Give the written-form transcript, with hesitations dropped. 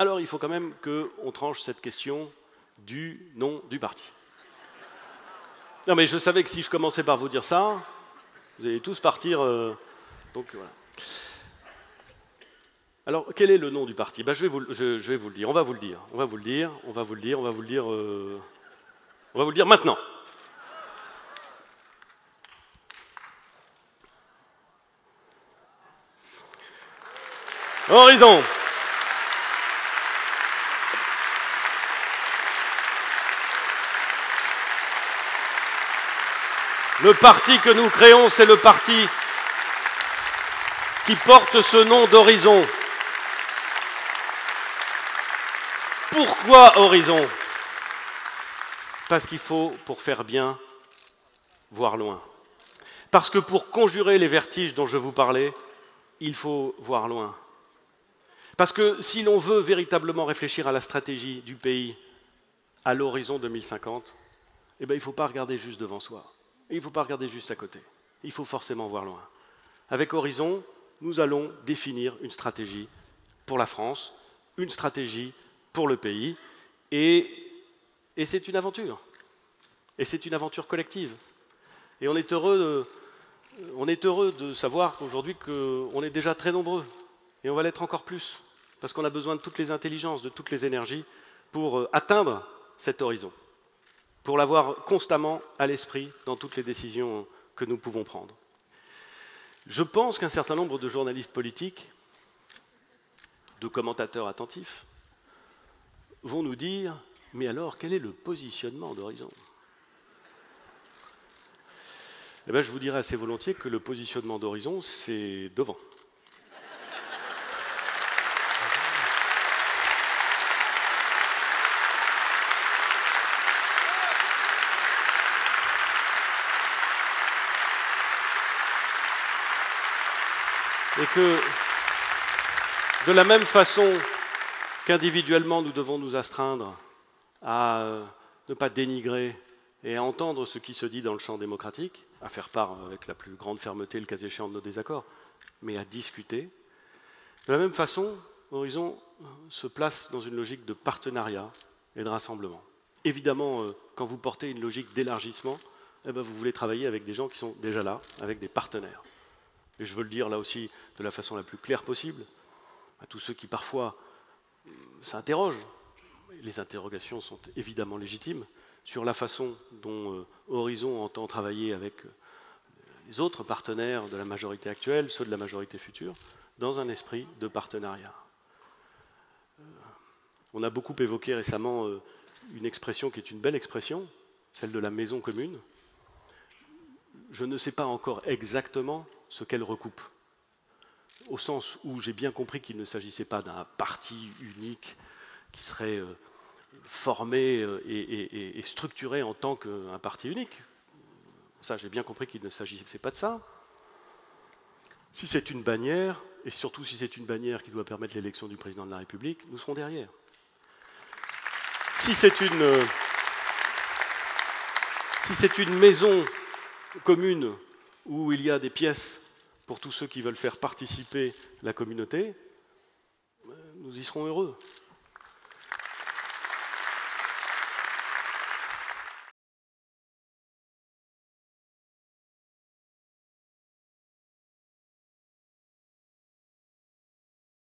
Alors il faut quand même qu'on tranche cette question du nom du parti. Non mais je savais que si je commençais par vous dire ça, vous allez tous partir... donc voilà. Alors quel est le nom du parti? Je vais vous le dire, on va vous le dire, on va vous le dire, on va vous le dire, on va vous le dire... on va vous le dire maintenant. Horizon. Le parti que nous créons, c'est le parti qui porte ce nom d'Horizon. Pourquoi Horizon? Parce qu'il faut, pour faire bien, voir loin. Parce que pour conjurer les vertiges dont je vous parlais, il faut voir loin. Parce que si l'on veut véritablement réfléchir à la stratégie du pays à l'horizon 2050, eh bien, il ne faut pas regarder juste devant soi. Et il ne faut pas regarder juste à côté. Il faut forcément voir loin. Avec Horizon, nous allons définir une stratégie pour la France, une stratégie pour le pays, et c'est une aventure. Et c'est une aventure collective. Et on est heureux de savoir qu'aujourd'hui qu'on est déjà très nombreux. Et on va l'être encore plus. Parce qu'on a besoin de toutes les intelligences, de toutes les énergies pour atteindre cet horizon. Pour l'avoir constamment à l'esprit dans toutes les décisions que nous pouvons prendre. Je pense qu'un certain nombre de journalistes politiques, de commentateurs attentifs, vont nous dire « Mais alors, quel est le positionnement d'Horizon ?» Eh bien, je vous dirais assez volontiers que le positionnement d'Horizon, c'est devant. Et que, de la même façon qu'individuellement nous devons nous astreindre à ne pas dénigrer et à entendre ce qui se dit dans le champ démocratique, à faire part avec la plus grande fermeté, le cas échéant, de nos désaccords, mais à discuter, de la même façon, Horizon se place dans une logique de partenariat et de rassemblement. Évidemment, quand vous portez une logique d'élargissement, eh bien, vous voulez travailler avec des gens qui sont déjà là, avec des partenaires. Et je veux le dire là aussi de la façon la plus claire possible, à tous ceux qui parfois s'interrogent, les interrogations sont évidemment légitimes, sur la façon dont Horizon entend travailler avec les autres partenaires de la majorité actuelle, ceux de la majorité future, dans un esprit de partenariat. On a beaucoup évoqué récemment une expression qui est une belle expression, celle de la maison commune. Je ne sais pas encore exactement ce qu'elle recoupe, au sens où j'ai bien compris qu'il ne s'agissait pas d'un parti unique qui serait formé et structuré en tant qu'un parti unique. Ça, j'ai bien compris qu'il ne s'agissait pas de ça. Si c'est une bannière, et surtout si c'est une bannière qui doit permettre l'élection du président de la République, nous serons derrière. Si c'est une maison commune où il y a des pièces pour tous ceux qui veulent faire participer la communauté, nous y serons heureux.